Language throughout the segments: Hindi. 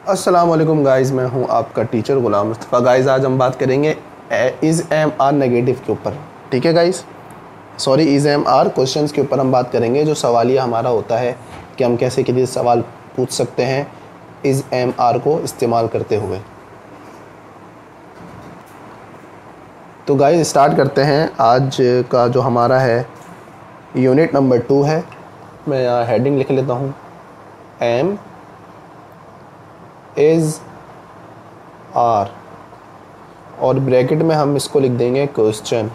अस्सलाम वालेकुम गाइज़, मैं हूं आपका टीचर गुलाम मुस्तफ़ा। गाइज़ आज हम बात करेंगे इज़ एम आर नेगेटिव के ऊपर। ठीक है guys, sorry, is M R questions के ऊपर हम बात करेंगे। जो सवालिया हमारा होता है कि हम कैसे किसी सवाल पूछ सकते हैं इज़ एम आर को इस्तेमाल करते हुए। तो गाइज़ स्टार्ट करते हैं। आज का जो हमारा है यूनिट नंबर 2 है। मैं यहाँ हेडिंग लिख लेता हूँ, एम इज़ आर, और ब्रैकेट में हम इसको लिख देंगे क्वेश्चन।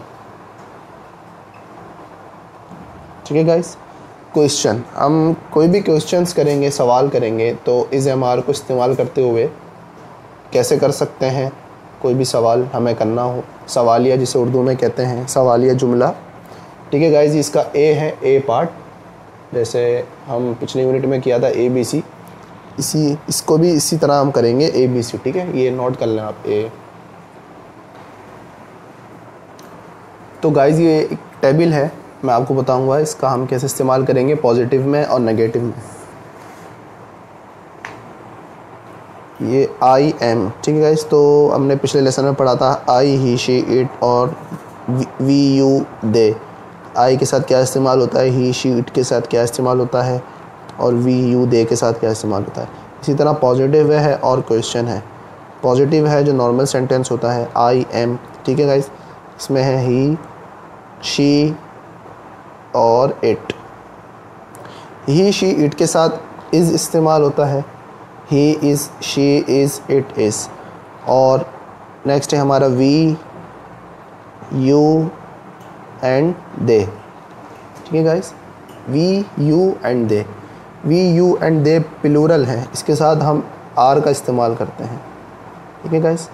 ठीक है गाइस, क्वेश्चन। हम कोई भी क्वेश्चंस करेंगे, सवाल करेंगे, तो इज़ एम आर को इस्तेमाल करते हुए कैसे कर सकते हैं। कोई भी सवाल हमें करना हो, सवालिया जिसे उर्दू में कहते हैं, सवालिया जुमला। ठीक है गाइस, इसका ए है, ए पार्ट, जैसे हम पिछले यूनिट में किया था ए बी सी, इसको भी इसी तरह हम करेंगे ए बी सी। ठीक है, ये नोट कर लें आप, ए। तो गाइज़ ये एक टेबल है, मैं आपको बताऊंगा इसका हम कैसे इस्तेमाल करेंगे पॉजिटिव में और नेगेटिव में। ये आई एम, ठीक है गाइज़, तो हमने पिछले लेसन में पढ़ा था आई, ही, शी, इट और वी, यू, दे। आई के साथ क्या इस्तेमाल होता है, ही, शी, इट के साथ क्या इस्तेमाल होता है, और वी, यू, दे के साथ क्या इस्तेमाल होता है। इसी तरह पॉजिटिव है और क्वेश्चन है। पॉजिटिव है जो नॉर्मल सेंटेंस होता है, आई एम। ठीक है गाइज़, इसमें है ही, शी और इट। ही, शी, इट के साथ इज़ इस्तेमाल होता है, he is, she is, it is. और नेक्स्ट है हमारा वी, यू एंड दे। ठीक है guys, we, you and they. We, you and they plural है, इसके साथ हम आर का इस्तेमाल करते हैं। ठीक है गाइस,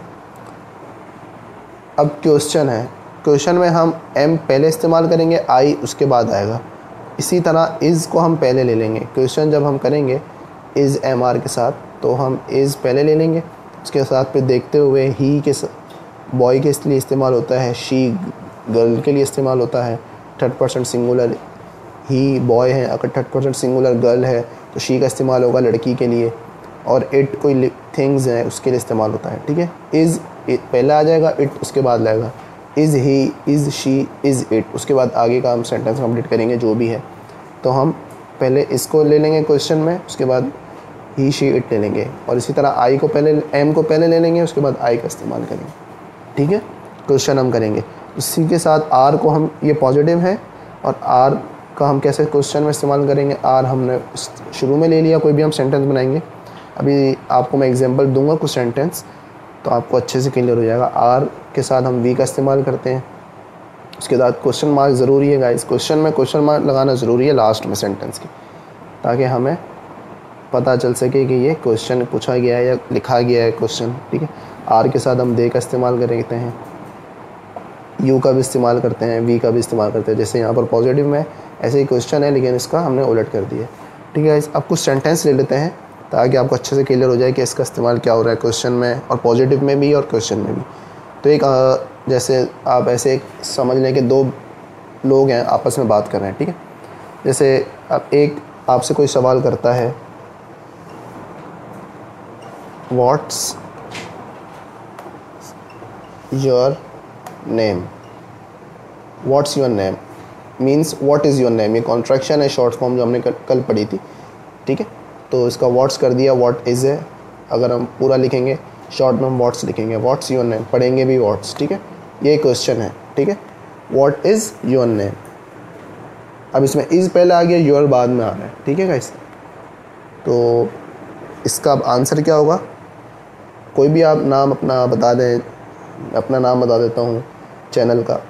अब क्वेश्चन है। क्वेश्चन में हम एम पहले इस्तेमाल करेंगे, आई उसके बाद आएगा। इसी तरह इज़ को हम पहले ले लेंगे। क्वेश्चन जब हम करेंगे इज़ एम आर के साथ, तो हम इज़ पहले ले लेंगे, उसके साथ फिर देखते हुए ही के बॉय के लिए इस्तेमाल होता है, शी गर्ल के लिए इस्तेमाल होता है। थर्ड पर्सन सिंगुलर ही बॉय है, अगर थर्ड पर्सन सिंगुलर गर्ल है तो शी का इस्तेमाल होगा लड़की के लिए। और इट कोई थिंग्स है उसके लिए इस्तेमाल होता है। ठीक है, इज़ पहले आ जाएगा, इट उसके बाद लाएगा। Is he, is she, is it, उसके बाद आगे का हम सेंटेंस कंप्लीट करेंगे जो भी है। तो हम पहले इसको ले लेंगे क्वेश्चन में, उसके बाद ही, शी, इट ले लेंगे, और इसी तरह आई को पहले, एम को पहले ले लेंगे, उसके बाद आई का इस्तेमाल करेंगे। ठीक है, क्वेश्चन हम करेंगे। इसी के साथ आर को हम, ये पॉजिटिव है, और आर का हम कैसे क्वेश्चन में इस्तेमाल करेंगे। आर हमने शुरू में ले लिया, कोई भी हम सेंटेंस बनाएंगे। अभी आपको मैं एग्जांपल दूंगा कुछ सेंटेंस, तो आपको अच्छे से क्लियर हो जाएगा। आर के साथ हम वी का इस्तेमाल करते हैं, उसके बाद क्वेश्चन मार्क ज़रूरी है गाइस, क्वेश्चन में क्वेश्चन मार्क लगाना ज़रूरी है लास्ट में सेंटेंस के, ताकि हमें पता चल सके कि ये क्वेश्चन पूछा गया है या लिखा गया है क्वेश्चन। ठीक है, आर के साथ हम दे का इस्तेमाल करते हैं, यू का भी इस्तेमाल करते हैं, वी का भी इस्तेमाल करते हैं। जैसे यहाँ पर पॉजिटिव में ऐसे ही क्वेश्चन है, लेकिन इसका हमने उलट कर दिया। ठीक है, अब कुछ सेंटेंस ले लेते हैं ताकि आपको अच्छे से क्लियर हो जाए कि इसका इस्तेमाल क्या हो रहा है क्वेश्चन में, और पॉजिटिव में भी और क्वेश्चन में भी। तो एक जैसे आप ऐसे एक समझ लें कि दो लोग हैं आपस में बात कर रहे हैं। ठीक है, जैसे अब एक आपसे कोई सवाल करता है, what's your name. What's your name means what is your name, ये कॉन्ट्रैक्शन है, शॉर्ट फॉर्म जो हमने कल पढ़ी थी। ठीक है, तो इसका व्हाट्स कर दिया, व्हाट इज़ है। अगर हम पूरा लिखेंगे शॉर्ट में हम व्हाट्स लिखेंगे, व्हाट्स योर नेम, पढ़ेंगे भी व्हाट्स। ठीक है, ये क्वेश्चन है। ठीक है, व्हाट इज़ योर नेम। अब इसमें इज़ पहले आ गया, योर बाद में आ रहा है। ठीक है गाइस, तो इसका अब आंसर क्या होगा। कोई भी आप नाम अपना बता दें, अपना नाम बता देता हूँ चैनल का।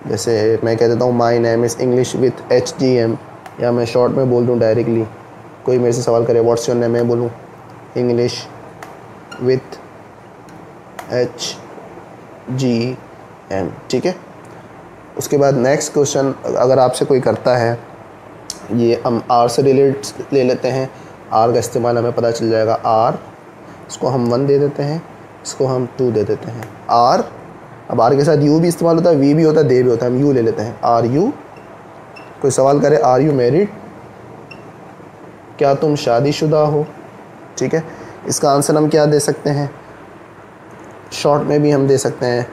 जैसे मैं कह देता हूँ my name is English with HGM, या मैं शॉर्ट में बोल दूँ डायरेक्टली। कोई मेरे से सवाल करे व्हाट्स योर नेम, मैं बोलूँ इंग्लिश विथ HGM। ठीक है, उसके बाद नेक्स्ट क्वेश्चन अगर आपसे कोई करता है, ये हम आर से रिलेट ले लेते हैं। आर का इस्तेमाल हमें पता चल जाएगा। आर, इसको हम 1 दे देते हैं, इसको हम 2 दे देते हैं। आर, अब आर के साथ यू भी इस्तेमाल होता है, वी भी होता है, दे भी होता है। हम यू ले लेते हैं, आर यू। कोई सवाल करे आर यू मैरिड, क्या तुम शादीशुदा हो। ठीक है, इसका आंसर हम क्या दे सकते हैं, शॉर्ट में भी हम दे सकते हैं,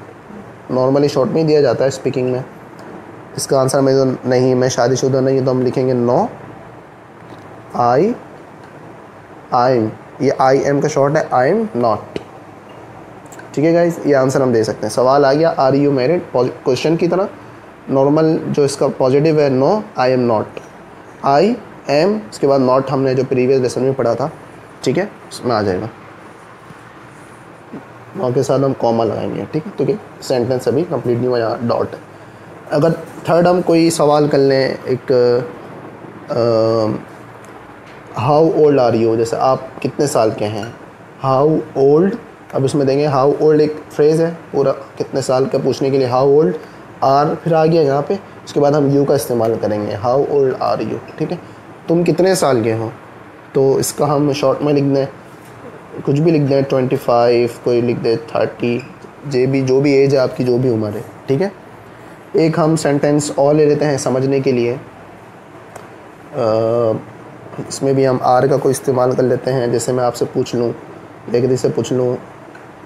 नॉर्मली शॉर्ट में ही दिया जाता है स्पीकिंग में। इसका आंसर में तो नहीं, मैं शादीशुदा नहीं, तो हम लिखेंगे नो आई एम, ये आई एम का शॉर्ट है, आई एम नॉट। ठीक है गाइज, ये आंसर हम दे सकते हैं। सवाल आ गया आर यू मैरिड, क्वेश्चन की तरह नॉर्मल जो इसका पॉजिटिव है no I am not, I am उसके बाद नॉट हमने जो प्रीवियस लेसन में पढ़ा था, ठीक है, उसमें आ जाएगा। नॉट के साथ हम कॉमा लगाएंगे, ठीक है, क्योंकि सेंटेंस अभी कंप्लीट नहीं हुआ, यहाँ डॉट है। अगर थर्ड हम कोई सवाल कर लें, एक हाउ ओल्ड आर यू, जैसे आप कितने साल के हैं, हाउ ओल्ड, अब इसमें देंगे हाउ ओल्ड, एक फ्रेज़ है पूरा कितने साल का पूछने के लिए, हाउ ओल्ड आर, फिर आ गया यहाँ पे, उसके बाद हम यू का इस्तेमाल करेंगे, हाउ ओल्ड आर यू, ठीक है, तुम कितने साल के हो, तो इसका हम शॉर्ट में लिख दें, कुछ भी लिख दें, 25, कोई लिख दे 30, जो भी एज है आपकी, जो भी उम्र है, ठीक है। एक हम सेंटेंस और ले लेते हैं समझने के लिए, इसमें भी हम आर का कोई इस्तेमाल कर लेते हैं। जैसे मैं आपसे पूछ लूँ, एक से पूछ लूँ,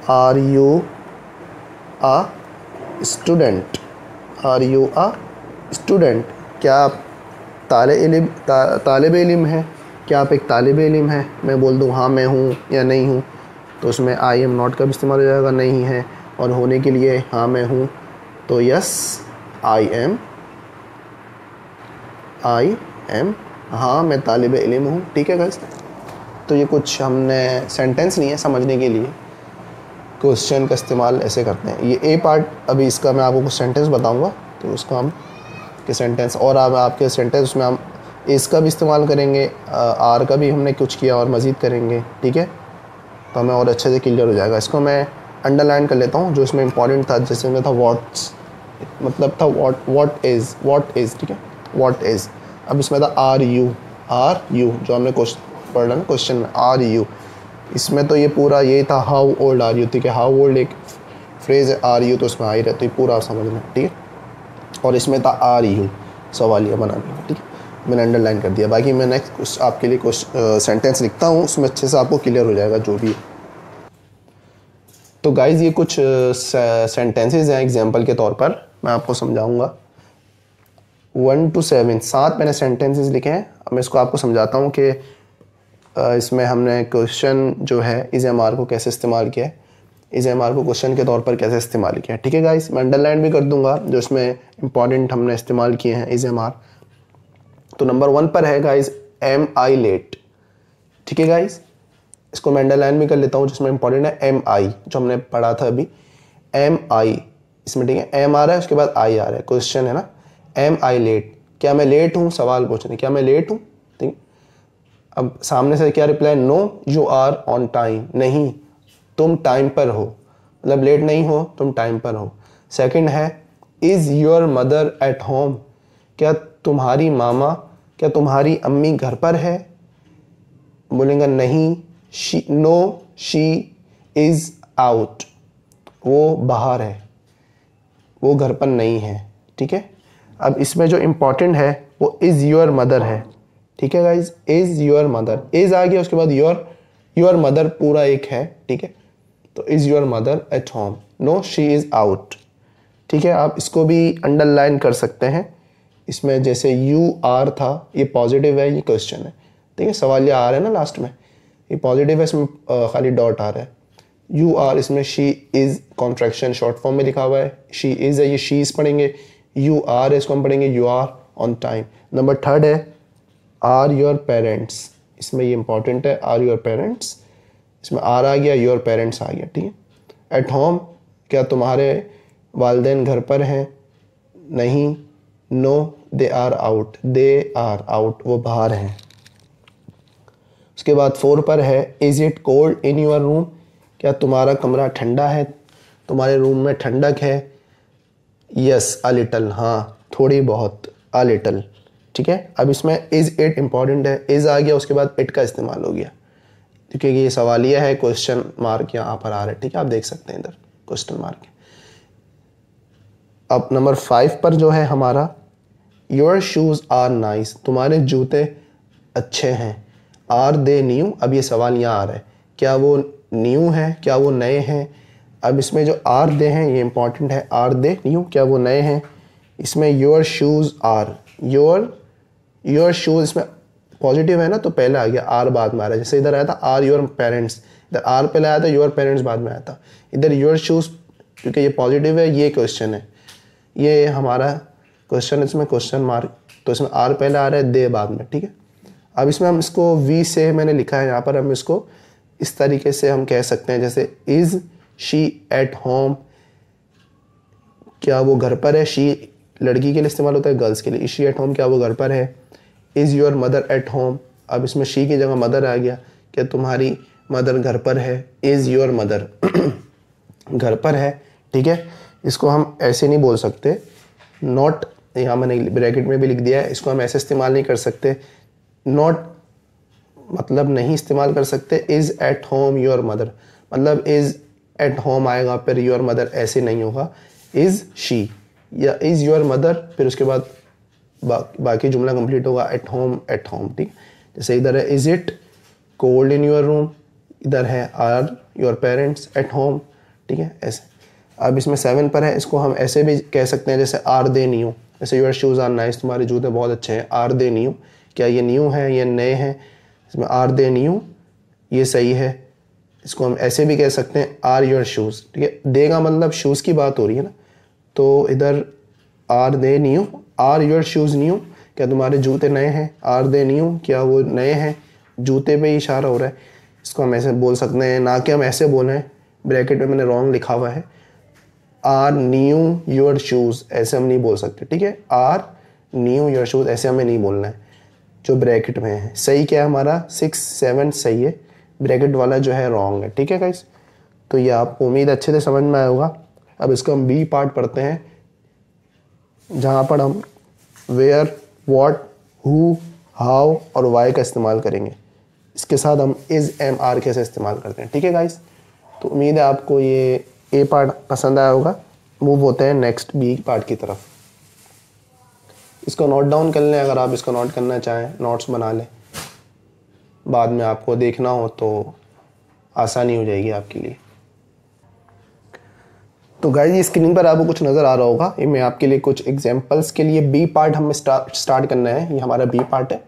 are you a student, are you a student, क्या आप तालिब इल्म है, क्या आप एक तालिब इल्म है, मैं बोल दूँ हाँ मैं हूँ या नहीं हूँ, तो उसमें आई एम नॉट का भी इस्तेमाल हो जाएगा, नहीं है, और होने के लिए हाँ मैं हूँ, तो यस आई एम, हाँ मैं तालिब इल्म हूँ, ठीक है गाइस। तो ये कुछ हमने सेंटेंस नहीं है, समझने के लिए क्वेश्चन का इस्तेमाल ऐसे करते हैं। ये ए पार्ट, अभी इसका मैं आपको कुछ सेंटेंस बताऊंगा, तो उसका हम के सेंटेंस, और आपके सेंटेंस उसमें हम इसका भी इस्तेमाल करेंगे, आर का भी हमने कुछ किया और मज़ीद करेंगे, ठीक है, तो हमें और अच्छे से क्लियर हो जाएगा। इसको मैं अंडरलाइन कर लेता हूँ, जो इसमें इंपॉर्टेंट था, जैसे में था व्हाट्स, मतलब था व्हाट इज़, ठीक है, व्हाट इज़। अब इसमें था आर यू, जो हमने क्वेश्चन पढ़ा ना, क्वेश्चन में आर यू, इसमें तो ये पूरा ये था हाउ ओल्ड आर यू, ठीक है, हाउ ओल्ड एक फ्रेज़ है, आर यू तो उसमें आ ही रहती है, पूरा समझना, ठीक है, और इसमें था आर यू सवालिया बनाने, ठीक है, मैंने अंडरलाइन कर दिया। बाकी मैं नेक्स्ट कुछ आपके लिए कुछ सेंटेंस लिखता हूँ, उसमें अच्छे से आपको क्लियर हो जाएगा जो भी। तो गाइज़ ये कुछ सेंटेंसेस हैं एग्जांपल के तौर पर, मैं आपको समझाऊंगा। 1 to 7 7 मैंने सेंटेंसेस लिखे हैं। अब मैं इसको आपको समझाता हूँ कि इसमें हमने क्वेश्चन जो है इज़ एम आर को कैसे इस्तेमाल किया है, इज़ एम आर को क्वेश्चन के तौर पर कैसे इस्तेमाल किया है, ठीक है गाइस। मैं अंडरलाइन भी कर दूंगा जो इसमें इंपॉर्टेंट हमने इस्तेमाल किए हैं इज़ एम आर। तो नंबर 1 पर है गाइस एम आई लेट, ठीक है गाइस, इसको मैं अंडरलाइन भी कर लेता हूँ, जिसमें इंपॉर्टेंट है एम आई, जो हमने पढ़ा था अभी, एम आई इसमें, ठीक है, एम आ रहा है उसके बाद आई आ रहा है, क्वेश्चन है ना, एम आई लेट, क्या मैं लेट हूँ, सवाल पूछ रहे हैं क्या मैं लेट हूँ, ठीक। अब सामने से क्या reply, no you are on time, नहीं तुम टाइम पर हो, मतलब लेट नहीं हो, तुम टाइम पर हो। सेकंड है is your mother at home, क्या तुम्हारी मामा, क्या तुम्हारी अम्मी घर पर है, बोलेंगे नहीं, नो शी इज़ आउट, वो बाहर है, वो घर पर नहीं है, ठीक है। अब इसमें जो इम्पोर्टेंट है वो इज़ योर मदर है, ठीक है guys, is your mother, is आ गया उसके बाद योर मदर पूरा एक है, ठीक है, तो is your mother at home, no she is out, ठीक है। आप इसको भी अंडरलाइन कर सकते हैं, इसमें जैसे यू आर था, ये पॉजिटिव है, ये क्वेश्चन है, ठीक है, सवाल आ रहा है ना लास्ट में, ये पॉजिटिव है, इसमें खाली डॉट आ रहा है। यू आर इसमें she is contraction short form में लिखा हुआ है, शी इज़ है, ये शी इज़ पढ़ेंगे, यू आर इसको हम पढ़ेंगे you are on time. Number 3 है आर योर पेरेंट्स, इसमें ये इंपॉर्टेंट है, आर योर पेरेंट्स, इसमें आर आ गया, योर पेरेंट्स आ गया, ठीक है। एट होम, क्या तुम्हारे वालिदैन घर पर हैं, नहीं, no they are out, they are out, वो बाहर हैं। उसके बाद 4 पर है is it cold in your room, क्या तुम्हारा कमरा ठंडा है, तुम्हारे रूम में ठंडक है, यस अ लिटल, हाँ थोड़ी बहुत, अ लिटल, ठीक है। अब इसमें इज़ इट इंपॉर्टेंट है, इज़ आ गया उसके बाद इट का इस्तेमाल हो गया, क्योंकि ये सवालिया है, क्वेश्चन मार्क यहाँ पर आ रहा है, ठीक है, आप देख सकते हैं इधर क्वेश्चन मार्क है। अब नंबर 5 पर जो है हमारा योर शूज़ आर नाइस, तुम्हारे जूते अच्छे हैं, आर दे न्यू, अब ये सवाल यहाँ आ रहा है, क्या वो न्यू है, क्या वो नए हैं। अब इसमें जो आर दे हैं ये इंपॉर्टेंट है, आर दे न्यू, क्या वो नए हैं। इसमें your shoes are, your shoes इसमें पॉजिटिव है ना, तो पहले आ गया, आर बाद में आ रहा है। जैसे इधर आया था आर योर पेरेंट्स, इधर आर पहले आया था, योर पेरेंट्स बाद में आया था। इधर योर शूज़ क्योंकि ये पॉजिटिव है, ये क्वेश्चन है, ये हमारा क्वेश्चन, इसमें क्वेश्चन मार्क, तो इसमें आर पहले आ रहा है, दे बाद में, ठीक है। अब इसमें हम इसको वी से मैंने लिखा है यहाँ पर, हम इसको इस तरीके से हम कह सकते हैं, जैसे इज़ शी एट होम, क्या वो घर पर है। शी लड़की के लिए इस्तेमाल होता है, गर्ल्स के लिए। इज़ शी एट होम, क्या वो घर पर है। Is your mother at home, अब इसमें शी की जगह मदर आ गया, क्या तुम्हारी मदर घर पर है। इज़ योर मदर घर पर है, ठीक है। इसको हम ऐसे नहीं बोल सकते, नॉट, यहाँ मैंने ब्रैकेट में भी लिख दिया है, इसको हम ऐसे इस्तेमाल नहीं कर सकते, नॉट मतलब नहीं इस्तेमाल कर सकते। Is at home your mother, मतलब इज़ एट होम आएगा, फिर योर मदर ऐसे नहीं होगा। इज़ शी या इज़ योर मदर, फिर उसके बाद बाकी जुमला कंप्लीट होगा एट होम, ठीक। जैसे इधर है is it cold in your room, इधर है are your parents at home, ठीक है, ऐसे। अब इसमें 7 पर है, इसको हम ऐसे भी कह सकते हैं, जैसे आर दे न्यू, जैसे योर शूज़ आर नाइस, तुम्हारे जूते बहुत अच्छे हैं। आर दे न्यू, क्या ये न्यू है, ये नए हैं। इसमें आर दे न्यू, ये सही है। इसको हम ऐसे भी कह सकते हैं आर योर शूज़, ठीक है। देगा मतलब शूज़ की बात हो रही है ना, तो इधर are they new, are your shoes new, क्या तुम्हारे जूते नए हैं। आर दे न्यू, क्या वो नए हैं, जूते पे ही इशारा हो रहा है। इसको हम ऐसे बोल सकते हैं, ना कि हम ऐसे बोलें, ब्रैकेट में मैंने रॉन्ग लिखा हुआ है, आर न्यू योर शूज़, ऐसे हम नहीं बोल सकते, ठीक है। आर न्यू योर शूज़ ऐसे हमें नहीं बोलना है, जो ब्रैकेट में है। सही क्या है हमारा 6 7 सही है, ब्रैकेट वाला जो है रॉन्ग है, ठीक है गाइस। तो ये आपको उम्मीद अच्छे से समझ में आया होगा। अब इसको हम बी पार्ट पढ़ते हैं, जहाँ पर हम वेयर, व्हाट, हु, हाउ और वाई का इस्तेमाल करेंगे। इसके साथ हम इज़, एम, आर कैसे इस्तेमाल करते हैं, ठीक है गाइस। तो उम्मीद है आपको ये ए पार्ट पसंद आया होगा। मूव होते हैं नेक्स्ट बी पार्ट की तरफ। इसको नोट डाउन कर लें, अगर आप इसको नोट करना चाहें, नोट्स बना लें, बाद में आपको देखना हो तो आसानी हो जाएगी आपके लिए। तो गाइस ये स्क्रीन पर आपको कुछ नज़र आ रहा होगा, ये मैं आपके लिए कुछ एग्जांपल्स के लिए बी पार्ट हमें स्टार्ट करना है। ये हमारा बी पार्ट है,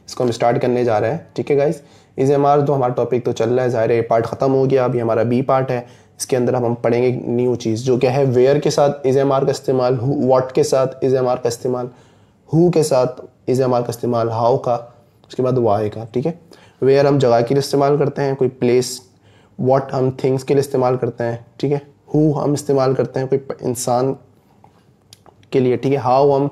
इसको हम स्टार्ट करने जा रहे हैं, ठीक है गाइस। इज़ एम आर तो हमारा टॉपिक तो चल रहा है, ज़ाहिर है ये पार्ट ख़त्म हो गया, अभी हमारा बी पार्ट है। इसके अंदर हम पढ़ेंगे न्यू चीज़, जो क्या है वेयर के साथ इज़ एम आर का इस्तेमाल, व्हाट के साथ इज़ एम आर का इस्तेमाल, हु के साथ इज़ एम आर का इस्तेमाल, हाउ का, उसके बाद वाई का, ठीक है। वेयर हम जगह के लिए इस्तेमाल करते हैं, कोई प्लेस। व्हाट हम थिंग्स के लिए इस्तेमाल करते हैं, ठीक है। हु हम इस्तेमाल करते हैं कोई इंसान के लिए, ठीक है। हाउ हम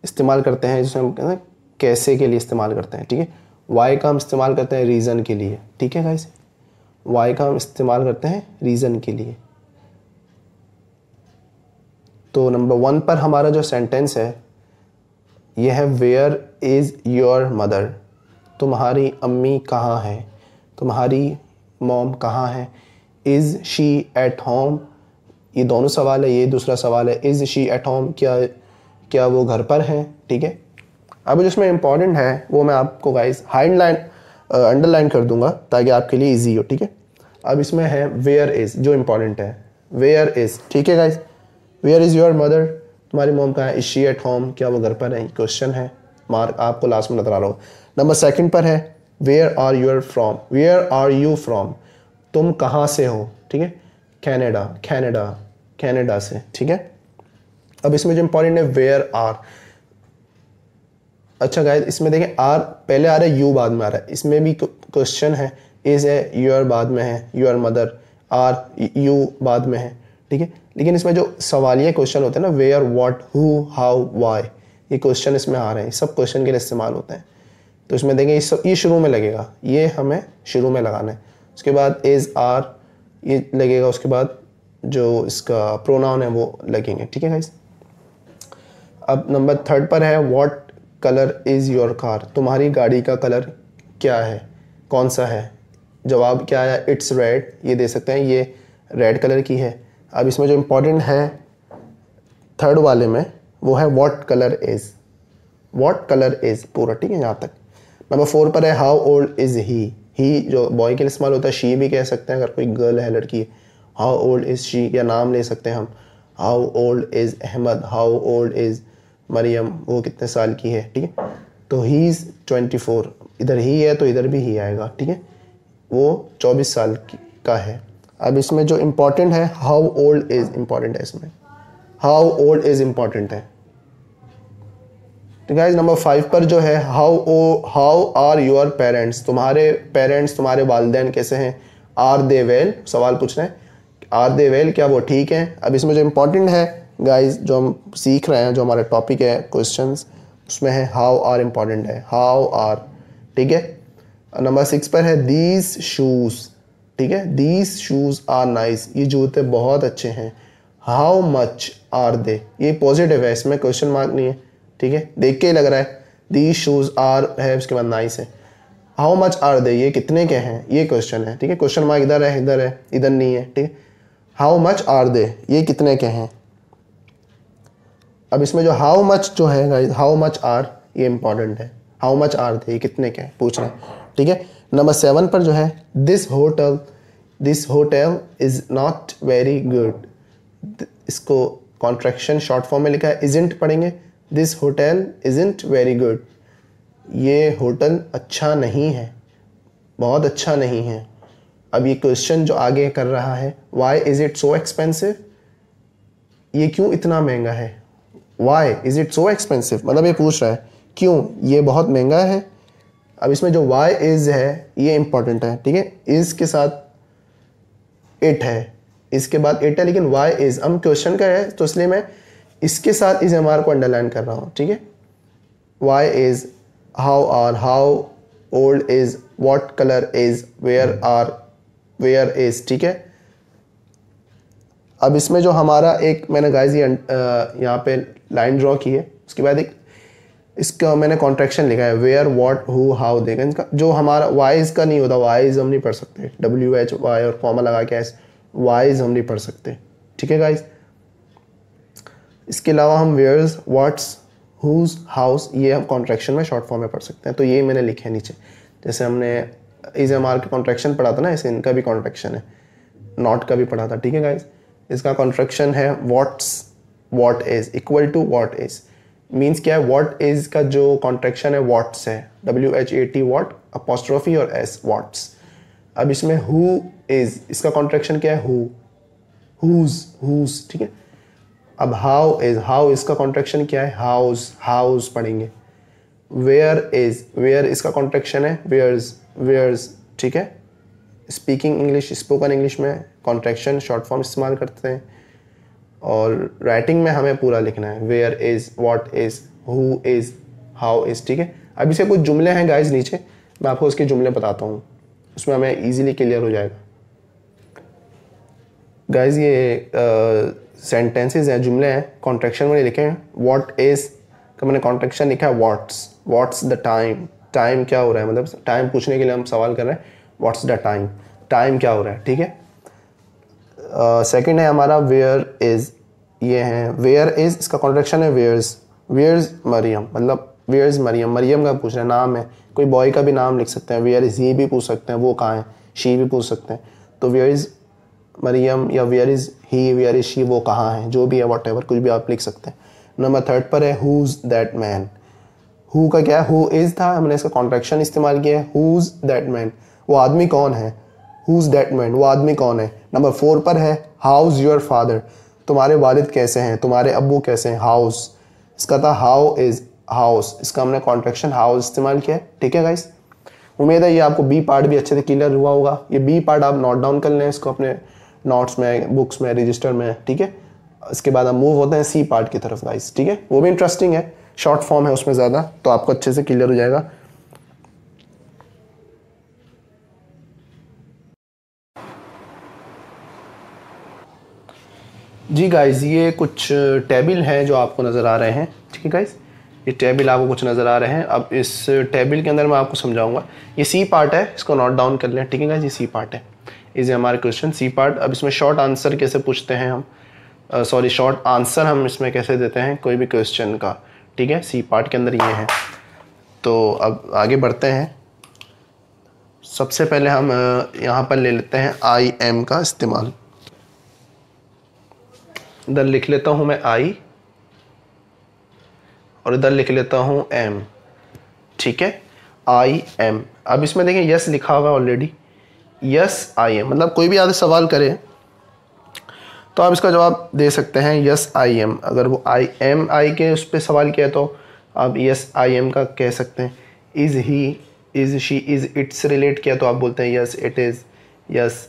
इस्तेमाल करते हैं, जिसे हम कहते हैं कैसे के लिए इस्तेमाल करते हैं, ठीक है। वाई का हम इस्तेमाल करते हैं रीज़न के लिए, ठीक है गाइस। वाई का हम इस्तेमाल करते हैं रीज़न के लिए। तो नंबर 1 पर हमारा जो सेंटेंस है यह है वेयर इज़ योर मदर, तुम्हारी अम्मी कहाँ है, तुम्हारी मॉम कहाँ है। इज़ शी एट होम, ये दोनों सवाल है, ये दूसरा सवाल है। इज़ शी एट होम, क्या वो घर पर है, ठीक है। अब जो इसमें इंपॉर्टेंट है वो मैं आपको गाइस अंडरलाइन कर दूंगा ताकि आपके लिए इजी हो, ठीक है। अब इसमें है वेयर इज़, जो इंपॉर्टेंट है वेयर इज़, ठीक है guys. Where is your mother, तुम्हारी मॉम कहाँ है। इज़ शी एट होम, क्या वो घर पर है, क्वेश्चन है, मार्क आपको लास्ट में नजर आ रहा होगा। नंबर 2 पर है where are your from, where are you from, तुम कहाँ से हो, ठीक है। कैनेडा से, ठीक है। अब इसमें जो इंपॉर्टेंट है वेयर आर। अच्छा गाइस इसमें देखें आर पहले आ रहा है, यू बाद में आ रहा है। इसमें भी क्वेश्चन है, इज़ है, योर बाद में है, योर मदर, आर यू बाद में है, ठीक है। लेकिन इसमें जो सवालिया क्वेश्चन होते हैं ना, where, what, who, how, why, ये क्वेश्चन इसमें आ रहे हैं, सब क्वेश्चन के लिए इस्तेमाल होते हैं। तो इसमें देखें ये शुरू में लगेगा, ये हमें शुरू में लगाना है। उसके बाद इज़, आर ये लगेगा, उसके बाद जो इसका प्रोनाउन है वो लगेंगे, ठीक है गाइस। अब नंबर 3 पर है what colour is your car, तुम्हारी गाड़ी का कलर क्या है, कौन सा है। जवाब क्या आया, इट्स रेड, ये दे सकते हैं, ये रेड कलर की है। अब इसमें जो इम्पोर्टेंट है 3rd वाले में वो है व्हाट कलर इज़ पूरा, ठीक है यहाँ तक। नंबर 4 पर है हाउ ओल्ड इज़ ही, ही जो बॉय के लिए इस्तेमाल होता है, शी भी कह सकते हैं अगर कोई गर्ल है, लड़की है। हाउ ओल्ड इज़ शी, या नाम ले सकते हैं हम, how old is Ahmad, how old is Maryam, वो कितने साल की है, ठीक है। तो ही इज़ 24, इधर ही है तो इधर भी ही आएगा, ठीक है, वो 24 साल का है। अब इसमें जो इम्पोर्टेंट है, हाउ ओल्ड इज़ इम्पॉर्टेंट है, इसमें हाउ ओल्ड इज़ इम्पॉर्टेंट है। तो गाइस नंबर 5 पर जो है, हाउ आर योर पेरेंट्स, तुम्हारे पेरेंट्स, तुम्हारे वालिदैन कैसे हैं। आर दे वेल, सवाल पूछ रहे हैं, आर दे वेल, क्या वो ठीक हैं। अब इसमें जो इम्पोर्टेंट है गाइस, जो हम सीख रहे हैं, जो हमारा टॉपिक है क्वेश्चंस, उसमें है हाउ आर इम्पॉर्टेंट है, हाउ आर, ठीक है। नंबर 6 पर है दीज शूज़, ठीक है, दीज शूज़ आर नाइस, ये जूते बहुत अच्छे हैं। हाउ मच आर दे, ये पॉजिटिव है, इसमें क्वेश्चन मार्क नहीं है, ठीक है, देख के ही लग रहा है। दीज शूज़ आर है, उसके बाद नाइस है। हाउ मच आर दे, ये कितने के हैं, ये क्वेश्चन है, ठीक है, क्वेश्चन मार्क इधर है, इधर है, इधर नहीं है, ठीक है। हाउ मच आर दे, ये कितने के हैं। अब इसमें जो हाउ मच जो है गाइस, हाउ मच आर, ये इंपॉर्टेंट है, हाउ मच आर दे, ये कितने के हैं पूछ रहे हैं, ठीक है। नंबर 7 पर जो है, this hotel is not very good, इसको कॉन्ट्रैक्शन शॉर्ट फॉर्म में लिखा है, इजंट पढ़ेंगे, this hotel isn't very good, ये होटल अच्छा नहीं है, बहुत अच्छा नहीं है। अब ये क्वेश्चन जो आगे कर रहा है, why is it so expensive, ये क्यों इतना महंगा है। Why is it so expensive, मतलब ये पूछ रहा है क्यों ये बहुत महंगा है। अब इसमें जो वाई इज़ है ये इंपॉर्टेंट है, ठीक है, इज़ के साथ इट है, इसके बाद इट है, लेकिन वाई इज़, हम क्वेश्चन का है तो इसलिए मैं इसके साथ इस एम आर को अंडरलाइन कर रहा हूँ, ठीक है। Why is, how are, how old is, what colour is, where are, where is, ठीक है। अब इसमें जो हमारा एक मैंने गाइस ये यहाँ पे लाइन ड्रॉ की है, उसके बाद एक इसका मैंने कॉन्ट्रैक्शन लिखा है, वेयर, व्हाट, हु, हाउ, देगा। इनका जो हमारा वाइज का नहीं होता, वाइज हम नहीं पढ़ सकते, WH वाई और कॉमा लगा के ऐसे वाइज हम नहीं पढ़ सकते, ठीक है गाइस। इसके अलावा हम वेयर्स, व्हाट्स, हुज, हाउस, ये हम कॉन्ट्रैक्शन में शॉर्ट फॉर्म में पढ़ सकते हैं। तो ये मैंने लिखे नीचे, जैसे हमने इज एम आर के कॉन्ट्रैक्शन पढ़ा था ना, ऐसे इनका भी कॉन्ट्रैक्शन है, नॉट का भी पढ़ा था, ठीक है गाइस। इसका कॉन्ट्रैक्शन है what's, what is equal to what is, means क्या है, व्हाट इज का जो कॉन्ट्रैक्शन है व्हाट्स है, WHAT व्हाट, अपोस्ट्रोफी और S व्हाट्स। अब इसमें हु इज, इसका कॉन्ट्रैक्शन क्या है, हु, हुज, ठीक है। अब हाउ इज, हाउ इसका कॉन्ट्रैक्शन क्या है, हाउस, हाउस पढ़ेंगे। वेयर इज, वेयर इसका कॉन्ट्रैक्शन है वेयर्स, वेयर्स, ठीक है। स्पीकिंग इंग्लिश, स्पोकन इंग्लिश में कॉन्ट्रैक्शन शॉर्ट फॉर्म इस्तेमाल करते हैं, और राइटिंग में हमें पूरा लिखना है, where is, what is, who is, how is, ठीक है। अब इसे कुछ जुमले हैं गाइस नीचे, मैं आपको उसके जुमले बताता हूँ, उसमें हमें इजीली क्लियर हो जाएगा गाइस। ये सेंटेंसेस हैं, जुमले हैं, कॉन्ट्रैक्शन में लिखे हैं। व्हाट इज का मैंने कॉन्ट्रैक्शन लिखा है what's, what's the time, time क्या हो रहा है, मतलब टाइम पूछने के लिए हम सवाल कर रहे हैं, व्हाट्स द टाइम, टाइम क्या हो रहा है, ठीक है। सेकंड है हमारा वेयर इज, ये है वेयर इज, इसका कॉन्ट्रैक्शन है वेयर्स, वेयर्स मरियम, मतलब वेयर्स मरियम, मरियम का पूछ रहे हैं, नाम है, कोई बॉय का भी नाम लिख सकते हैं, वेयर इज ही भी पूछ सकते हैं, वो कहाँ है, शी भी पूछ सकते हैं, तो वेयर इज मरियम या where is he, where is she, वो कहाँ है, जो भी है, वॉट एवर, कुछ भी आप लिख सकते हैं। नंबर 3 पर है हुज दैट मैन, हु का क्या है, हु इज था, हमने इसका कॉन्ट्रैक्शन इस्तेमाल किया है, हुज दैट मैन, वो आदमी कौन है, हुज दैट मैन, वो आदमी कौन है। नंबर 4 पर है हाउज योर फादर, तुम्हारे वालिद कैसे हैं, तुम्हारे अब्बू कैसे हैं, हाउस, इसका था हाउ इज, हाउस, इसका हमने कॉन्ट्रैक्शन हाउस इस्तेमाल किया है, ठीक है गाइस। उम्मीद है ये आपको बी पार्ट भी अच्छे से क्लियर हुआ होगा। ये बी पार्ट आप नोट डाउन कर लें इसको अपने नोट्स में, बुक्स में, रजिस्टर में, ठीक है। इसके बाद हम मूव होते हैं सी पार्ट की तरफ गाइस, ठीक है। वो भी इंटरेस्टिंग है, शॉर्ट फॉर्म है उसमें ज़्यादा, तो आपको अच्छे से क्लियर हो जाएगा। जी गाइस, ये कुछ टेबल हैं जो आपको नज़र आ रहे हैं, ठीक है गाइस, ये टेबल आपको कुछ नज़र आ रहे हैं। अब इस टेबल के अंदर मैं आपको समझाऊंगा। ये सी पार्ट है, इसको नोट डाउन कर लें, ठीक है गाइस, ये सी पार्ट है, इस हमारे क्वेश्चन सी पार्ट। अब इसमें शॉर्ट आंसर कैसे पूछते हैं हम, सॉरी शॉर्ट आंसर हम इसमें कैसे देते हैं कोई भी क्वेश्चन का, ठीक है, सी पार्ट के अंदर ये है। तो अब आगे बढ़ते हैं। सबसे पहले हम यहाँ पर ले लेते हैं आई एम का इस्तेमाल। इधर लिख लेता हूँ मैं आई और इधर लिख लेता हूँ एम। ठीक है, आई एम। अब इसमें देखें यस लिखा होगा ऑलरेडी, यस आई एम। मतलब कोई भी आगे सवाल करे तो आप इसका जवाब दे सकते हैं यस आई एम। अगर वो आई एम आई के उस पर सवाल किया तो आप यस आई एम का कह सकते हैं। Is he, is she, is it से रिलेट किया तो आप बोलते हैं यस इट इज़, यस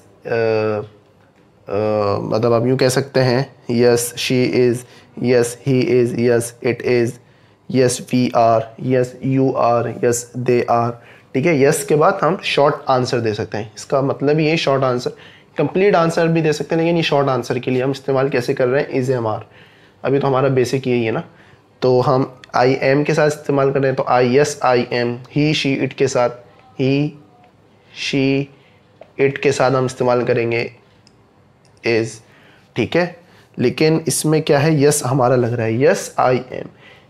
मतलब आप यूँ कह सकते हैं yes she is, yes he is, yes it is, yes we are, yes you are, yes they are. ठीक है, यस के बाद हम शॉर्ट आंसर दे सकते हैं। इसका मतलब ये शॉर्ट आंसर, कंप्लीट आंसर भी दे सकते हैं, लेकिन ये शॉर्ट आंसर के लिए हम इस्तेमाल कैसे कर रहे हैं, इज़ एम आर। अभी तो हमारा बेसिक यही है ना, तो हम आई एम के साथ इस्तेमाल कर रहे हैं तो I yes I am. He she it के साथ, ही शी इट के साथ हम इस्तेमाल करेंगे इज़। ठीक है, लेकिन इसमें क्या है, यस हमारा लग रहा है, yes I M,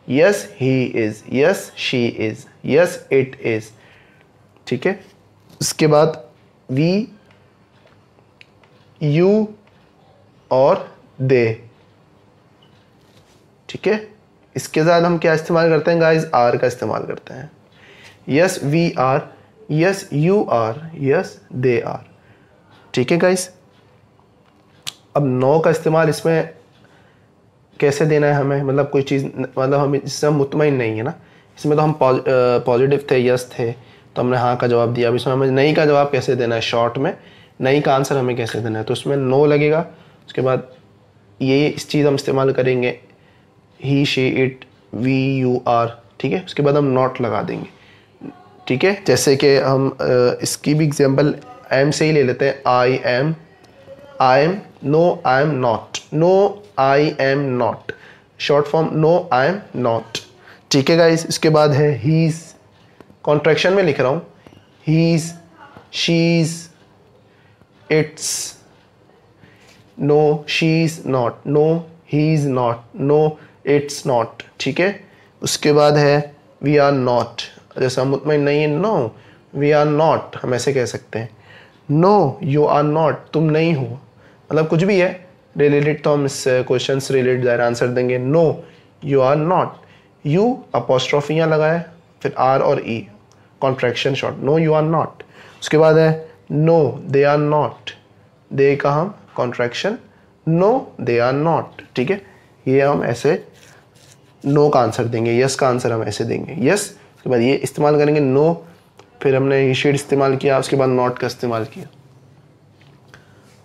yes he is, yes she is, yes it is. ठीक है, उसके बाद वी, यू और दे। ठीक है, इसके साथ हम क्या इस्तेमाल करते हैं गाइस, आर का इस्तेमाल करते हैं। Yes we are, yes you are, yes they are. ठीक है गाइस, अब नो का इस्तेमाल इसमें कैसे देना है हमें, मतलब कोई चीज़, मतलब हम इससे हम मुतमईन नहीं है ना। इसमें तो हम पॉजिटिव थे, यस थे, तो हमने हाँ का जवाब दिया। अब इसमें हमें नहीं का जवाब कैसे देना है, शॉर्ट में नहीं का आंसर हमें कैसे देना है, तो उसमें नो लगेगा। उसके बाद ये इस चीज़ हम इस्तेमाल करेंगे, he she it we you are. ठीक है, उसके बाद हम नॉट लगा देंगे। ठीक है, जैसे कि हम इसकी भी एग्जांपल एम से ही ले लेते हैं। I am, I am, no I am not, no I am not, short form no I am not. ठीक है गाइस, इसके बाद है हीज़, कॉन्ट्रैक्शन में लिख रहा हूँ, he's, she's, it's, no she's not, no he's not, no it's not. ठीक है, उसके बाद है वी आर नॉट। जैसे हम मुतमईन नहीं है, नो वी आर नॉट, हम ऐसे कह सकते हैं। नो यू आर नॉट, तुम नहीं हो, मतलब कुछ भी है रिलेटेड, तो हम इस क्वेश्चन से रिलेटेड ज़ाहिर आंसर देंगे। No you are not, you apostrophe यहाँ लगाया, फिर आर और E, contraction short, no you are not. उसके बाद है no they are not, they का हम contraction, no they are not. ठीक है, ये हम ऐसे नो का आंसर देंगे, यस का आंसर हम ऐसे देंगे, यस। उसके बाद ये इस्तेमाल करेंगे नो, फिर हमने ये शेड इस्तेमाल किया, उसके बाद नॉट का इस्तेमाल किया।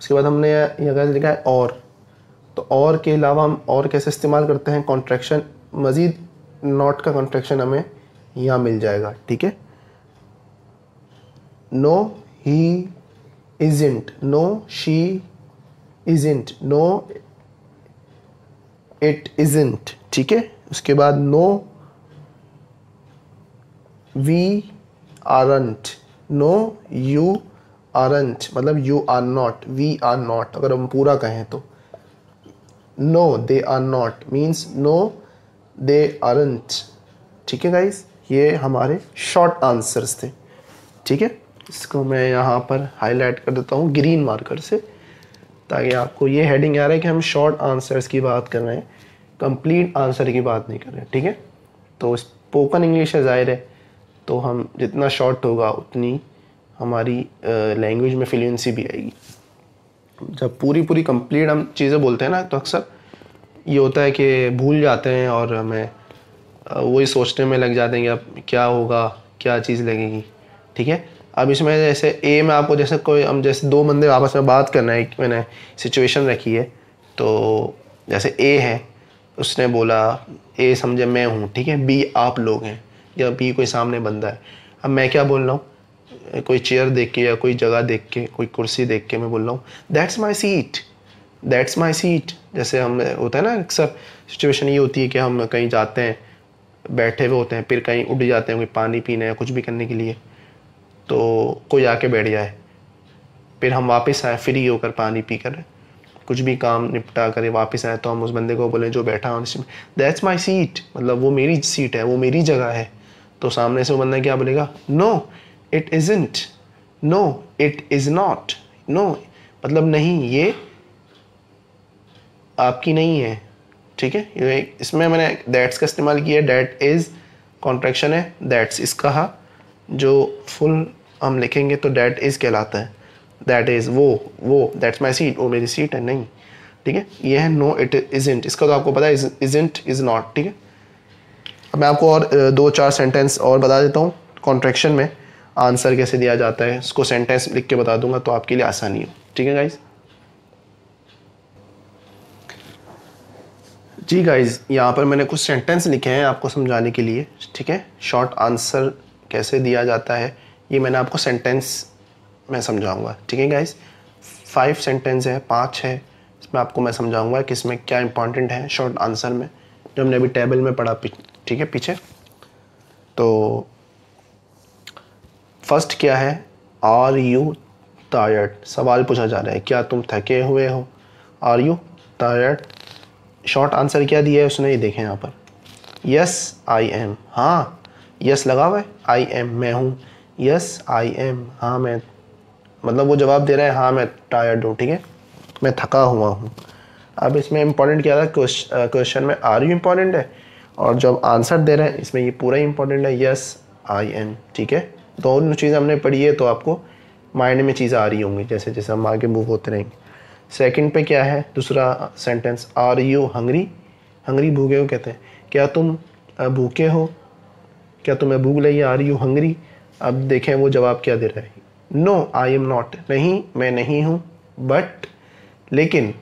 उसके बाद हमने यहाँ लिखा है और, तो और के अलावा हम और कैसे इस्तेमाल करते हैं, कॉन्ट्रैक्शन, मज़ीद नॉट का कॉन्ट्रैक्शन हमें यहाँ मिल जाएगा। ठीक है, no he isn't, no she isn't, no it isn't. ठीक है, उसके बाद no we aren't, no you aren't, मतलब you are not, we are not अगर हम पूरा कहें तो। No they are not means no they aren't. ठीक है गाइस, ये हमारे शॉर्ट आंसर्स थे। ठीक है, इसको मैं यहाँ पर हाईलाइट कर देता हूँ ग्रीन मार्कर से, ताकि आपको ये हेडिंग आ रहा है कि हम शॉर्ट आंसर्स की बात कर रहे हैं, कंप्लीट आंसर की बात नहीं कर रहे हैं। ठीक है, तो स्पोकन इंग्लिश है ज़ाहिर है, तो हम जितना शॉर्ट होगा उतनी हमारी लैंग्वेज में फ्लुएंसी भी आएगी। जब पूरी कंप्लीट हम चीज़ें बोलते हैं ना, तो अक्सर ये होता है कि भूल जाते हैं और हमें वही सोचने में लग जाते हैं कि अब क्या होगा, क्या चीज़ लगेगी। ठीक है, अब इसमें जैसे ए में आपको जैसे कोई, हम जैसे दो बंदे आपस में बात करना है, मैंने सिचुएशन रखी है, तो जैसे ए है, उसने बोला, ए समझे मैं हूँ, ठीक है, बी आप लोग हैं, या बी कोई सामने बंदा है। अब मैं क्या बोल रहा हूँ, कोई चेयर देख के या कोई जगह देख के, कोई कुर्सी देख के मैं बोल रहा हूँ that's my seat, that's my seat. जैसे हम होता है ना, अक्सर सिचुएशन ये होती है कि हम कहीं जाते हैं, बैठे हुए होते हैं, फिर कहीं उठ जाते हैं, कोई पानी पीने या कुछ भी करने के लिए, तो कोई आके बैठ जाए, फिर हम वापस आए फ्री होकर पानी पी कर, कुछ भी काम निपटा करे वापस आए, तो हम उस बंदे को बोले जो बैठा है दैट्स माई सीट, मतलब वो मेरी सीट है, वो मेरी जगह है। तो सामने से वो बंदा क्या बोलेगा, no it isn't, no it is not, no मतलब नहीं, ये आपकी नहीं है, ठीक है। ये इसमें मैंने दैट्स का इस्तेमाल किया, डैट इज़ कॉन्ट्रैक्शन है, दैट्स इसका जो फुल हम लिखेंगे तो डैट इज़ कहलाता है, दैट इज़ वो दैट्स माई सीट, वो मेरी सीट है, नहीं, ठीक है। ये है नो इट इज़ंट, इसका तो आपको पता है, इज़ंट इज़ नॉट, ठीक है। अब मैं आपको और 2-4 सेंटेंस और बता देता हूँ कॉन्ट्रैक्शन में आंसर कैसे दिया जाता है, इसको सेंटेंस लिख के बता दूंगा तो आपके लिए आसानी हो, ठीक है गाइज। जी गाइज, यहाँ पर मैंने कुछ सेंटेंस लिखे हैं आपको समझाने के लिए, ठीक है। शॉर्ट आंसर कैसे दिया जाता है ये मैंने आपको सेंटेंस में समझाऊंगा, ठीक है गाइज। 5 सेंटेंस है, 5 है, इसमें आपको मैं समझाऊंगा कि इसमें क्या इंपॉर्टेंट है शॉर्ट आंसर में, जो हमने अभी टेबल में पढ़ा, ठीक है, पीछे। तो फर्स्ट क्या है, आर यू टायर्ड, सवाल पूछा जा रहा है क्या तुम थके हुए हो, are you tired. Short answer क्या दिया है उसने, ये देखें यहाँ पर, यस आई एम, हाँ यस लगा हुआ है, आई एम मैं हूँ, यस आई एम हाँ मैं, मतलब वो जवाब दे रहा है हाँ मैं टायर्ड हूँ, ठीक है, मैं थका हुआ हूँ। अब इसमें इंपॉर्टेंट क्या था, क्वेश्चन में आर यू इंपॉर्टेंट है, और जब आंसर दे रहे हैं इसमें ये पूरा इंपॉर्टेंट है, यस आई एम, ठीक है। दोनों चीज़ें हमने पढ़ी है तो आपको माइंड में चीज़ें आ रही होंगी जैसे जैसे हम आगे मूव होते रहेंगे। सेकंड पे क्या है, दूसरा sentence, are you hungry, hungry भूखे हो कहते हैं, क्या तुम भूखे हो, क्या तुम्हें भूख लगी, आर यू हंगरी। अब देखें वो जवाब क्या दे रहा है, नो आई एम नॉट, नहीं मैं नहीं हूँ, बट लेकिन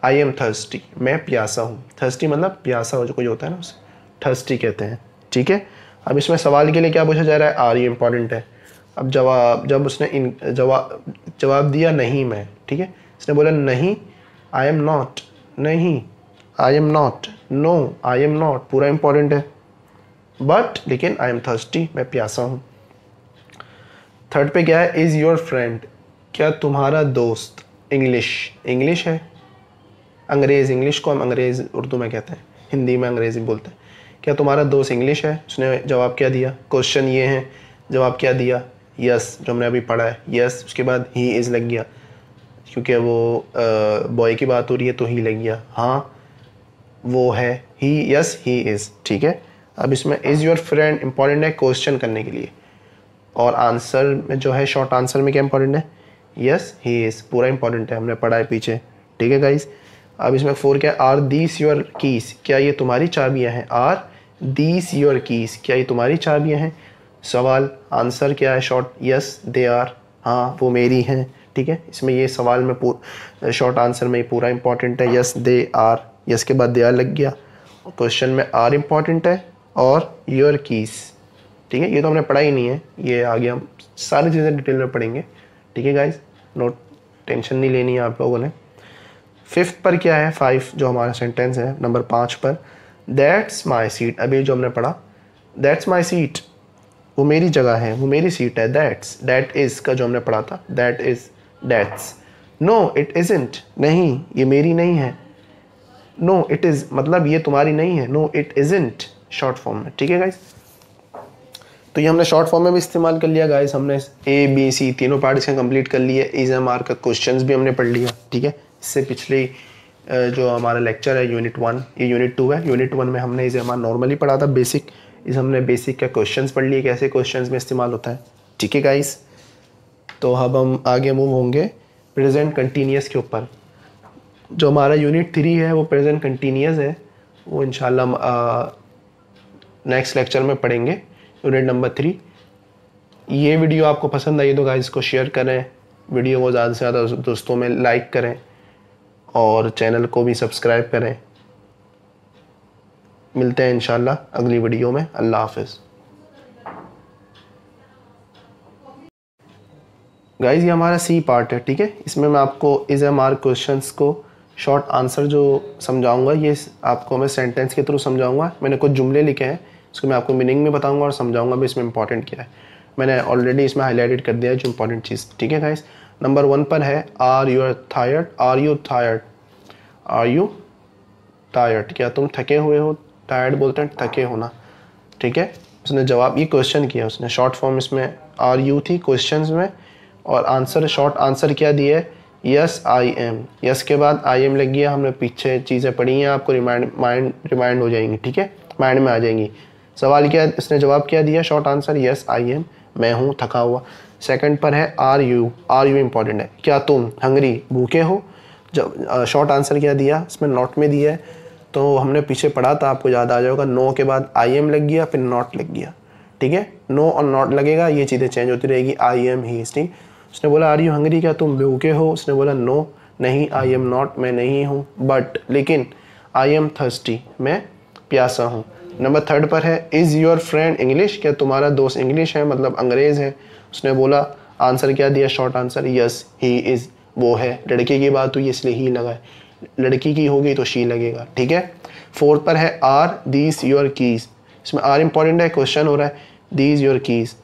आई एम थर्स्टी, मैं प्यासा हूँ, थर्स्टी मतलब प्यासा हो जो कोई होता है ना उसे थर्स्टी कहते हैं, ठीक है। अब इसमें सवाल के लिए क्या पूछा जा रहा है, आर यू इंपॉर्टेंट है। अब जवाब, जब उसने जवाब दिया नहीं मैं, ठीक है, इसने बोला नहीं आई एम नॉट, नहीं I am not, no I am not पूरा इंपॉर्टेंट है, बट लेकिन आई एम थर्स्टी मैं प्यासा हूँ। थर्ड पे क्या है, इज़ योर फ्रेंड, क्या तुम्हारा दोस्त, इंग्लिश, इंग्लिश है, अंग्रेज़, इंग्लिश को हम अंग्रेज़ उर्दू में कहते हैं, हिंदी में अंग्रेज़ी बोलते हैं, क्या तुम्हारा दोस्त इंग्लिश है। उसने जवाब क्या दिया, क्वेश्चन ये है, जवाब क्या दिया, यस, जो हमने अभी पढ़ा है, यस, उसके बाद ही इज़ लग गया क्योंकि वो बॉय की बात हो रही है तो ही लग गया, हाँ वो है, ही, यस ही इज़, ठीक है। अब इसमें इज़ योर फ्रेंड इंपॉर्टेंट है क्वेश्चन करने के लिए, और आंसर में जो है शॉर्ट आंसर में क्या इंपॉर्टेंट है, यस ही इज़ पूरा इंपॉर्टेंट है, हमने पढ़ा है पीछे, ठीक है गाइस। अब इसमें 4 क्या, आर दीस योर कीज, क्या ये तुम्हारी चाबियां हैं, आर दीस योर कीज, क्या ये तुम्हारी चाबियां हैं। सवाल, आंसर क्या है शॉर्ट, यस दे आर, हाँ वो मेरी हैं, ठीक है। इसमें ये सवाल में शॉर्ट आंसर में पूरा इंपॉर्टेंट है, यस दे आर, यस के बाद दे आर लग गया, क्वेश्चन में आर इंपॉर्टेंट है और योर कीज, ठीक है। ये तो हमने पढ़ा ही नहीं है, ये आगे हम सारी चीज़ें डिटेल में पढ़ेंगे, ठीक है गाइज, नोट टेंशन नहीं लेनी है आप लोगों ने। 5th पर क्या है, 5 जो हमारा सेंटेंस है नंबर 5 पर, दैट्स माई सीट, अभी जो हमने पढ़ा, दैट्स माई सीट वो मेरी जगह है, वो मेरी सीट है, दैट्स, दैट इज़ का जो हमने पढ़ा था, that is, that's. No it isn't, नहीं ये मेरी नहीं है, नो इट इज़ मतलब ये तुम्हारी नहीं है, no it isn't short form में, ठीक है गाइज। तो ये हमने शॉर्ट फॉर्म में भी इस्तेमाल कर लिया गाइस, हमने ए बी सी तीनों पार्ट इसका कंप्लीट कर लिए, इज एम आर का क्वेश्चंस भी हमने पढ़ लिया, ठीक है। इससे पिछले जो हमारा लेक्चर है यूनिट 1, ये यूनिट 2 है, यूनिट 1 में हमने इज एम आर नॉर्मली पढ़ा था बेसिक, इस हमने बेसिक का क्वेश्चंस पढ़ लिए कैसे क्वेश्चंस में इस्तेमाल होता है, ठीक है गाइस। तो अब हम आगे मूव होंगे प्रेजेंट कंटिन्यूस के ऊपर। जो हमारा यूनिट 3 है वो प्रेजेंट कंटिन्यूस है, वो इंशाल्लाह नेक्स्ट लेक्चर में पढ़ेंगे, यूनिट नंबर 3। ये वीडियो आपको पसंद आई तो गाइस इसको शेयर करें, वीडियो को ज़्यादा से ज़्यादा दोस्तों में लाइक करें और चैनल को भी सब्सक्राइब करें। मिलते हैं इंशाल्लाह अगली वीडियो में, अल्लाह हाफिज़। गाइस ये हमारा सी पार्ट है, ठीक है। इसमें मैं आपको इज एम आर क्वेश्चंस को शॉर्ट आंसर जो समझाऊंगा, ये आपको मैं सेंटेंस के थ्रू समझाऊंगा। मैंने कुछ जुमले लिखे हैं, इसको मैं आपको मीनिंग में बताऊंगा और समझाऊंगा भी इसमें इंपॉर्टेंट क्या है। मैंने ऑलरेडी इसमें हाईलाइटेड कर दिया है जो इंपॉर्टेंट चीज़, ठीक है गाइस। नंबर 1 पर है, are you tired, are you tired, are you tired, क्या तुम थके हुए हो, टायर्ड बोलते हैं थके होना, ठीक है। उसने जवाब, ये क्वेश्चन किया उसने, शॉर्ट फॉर्म इसमें आर यू थी क्वेश्चन में, और आंसर, शॉर्ट आंसर क्या दिया है, यस आई एम। यस के बाद आई एम लग गया, हमने पीछे चीज़ें पढ़ी हैं, आपको रिमाइंड हो जाएंगी, ठीक है, माइंड में आ जाएंगी। सवाल क्या, इसने जवाब क्या दिया, short answer yes I M, मैं हूँ थका हुआ। सेकंड पर है आर यू इंपॉर्टेंट है, क्या तुम हंगरी भूखे हो। जब शॉर्ट आंसर क्या दिया, इसमें नॉट में दिया है, तो हमने पीछे पढ़ा था, आपको याद आ जाएगा, नो के बाद आई एम लग गया, फिर नॉट लग गया, ठीक है, नो और नॉट लगेगा, ये चीज़ें चेंज होती रहेगी, आई एम ही, ठीक। उसने बोला आर यू हंगरी, क्या तुम भूखे हो, उसने बोला नो नहीं, आई एम नॉट, मैं नहीं हूँ, बट लेकिन आई एम थर्स्टी, मैं प्यासा हूँ। नंबर थर्ड पर है इज़ योर फ्रेंड इंग्लिश, क्या तुम्हारा दोस्त इंग्लिश है, मतलब अंग्रेज़ है। उसने बोला, आंसर क्या दिया, short answer yes he is, वो है। लड़के की बात हुई इसलिए ही लगा है, लड़की की होगी तो शी लगेगा, ठीक है। फोर्थ पर है आर दीज योर कीज़, इसमें आर इंपॉर्टेंट है, क्वेश्चन हो रहा है, दीज योर कीज़,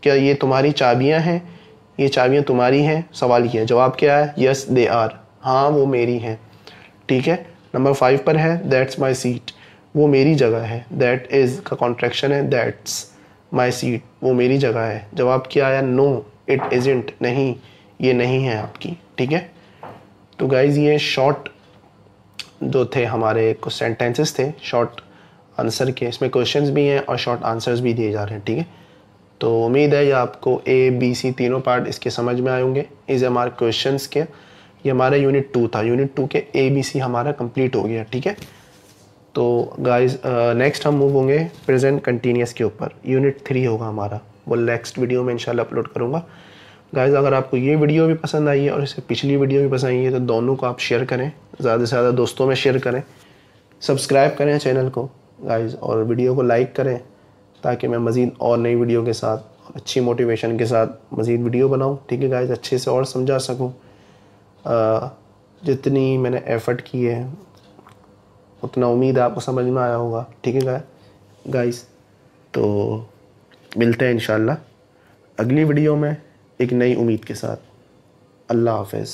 क्या ये तुम्हारी चाबियां हैं, ये चाबियां तुम्हारी हैं, सवाल किया, जवाब क्या है, यस दे आर, हाँ वो मेरी हैं, ठीक है। नंबर 5 पर है दैट्स माई सीट, वो मेरी जगह है, दैट इज़ का कॉन्ट्रैक्शन है, दैट्स माई सीट, वो मेरी जगह है, जवाब क्या आया, नो इट इज़ंट, नहीं ये नहीं है आपकी, ठीक है। तो गाइज ये शॉर्ट जो थे हमारे कुछ सेंटेंसेस थे शॉर्ट आंसर के, इसमें क्वेश्चंस भी हैं और शॉर्ट आंसर्स भी दिए जा रहे हैं, ठीक है। तो उम्मीद है ये आपको ए बी सी तीनों पार्ट इसके समझ में आए होंगे। इस हमारे क्वेश्चंस के, ये हमारा यूनिट 2 था, यूनिट 2 के ए बी सी हमारा कंप्लीट हो गया, ठीक है। तो गाइज नेक्स्ट हम मूव होंगे प्रेजेंट कंटिन्यूस के ऊपर, यूनिट 3 होगा हमारा, वो नेक्स्ट वीडियो में इंशाल्लाह अपलोड करूँगा। गाइज अगर आपको ये वीडियो भी पसंद आई है और इससे पिछली वीडियो भी पसंद आई है तो दोनों को आप शेयर करें, ज़्यादा से ज़्यादा दोस्तों में शेयर करें, सब्सक्राइब करें चैनल को गाइज, और वीडियो को लाइक करें ताकि मैं मज़ीद और नई वीडियो के साथ अच्छी मोटिवेशन के साथ मज़ीद वीडियो बनाऊं, ठीक है गाइज, अच्छे से और समझा सकूं। जितनी मैंने एफ़र्ट की है उतना उम्मीद आपको समझ में आया होगा, ठीक है गाइज। तो मिलते हैं इंशाल्लाह अगली वीडियो में एक नई उम्मीद के साथ। अल्लाह हाफ़िज़।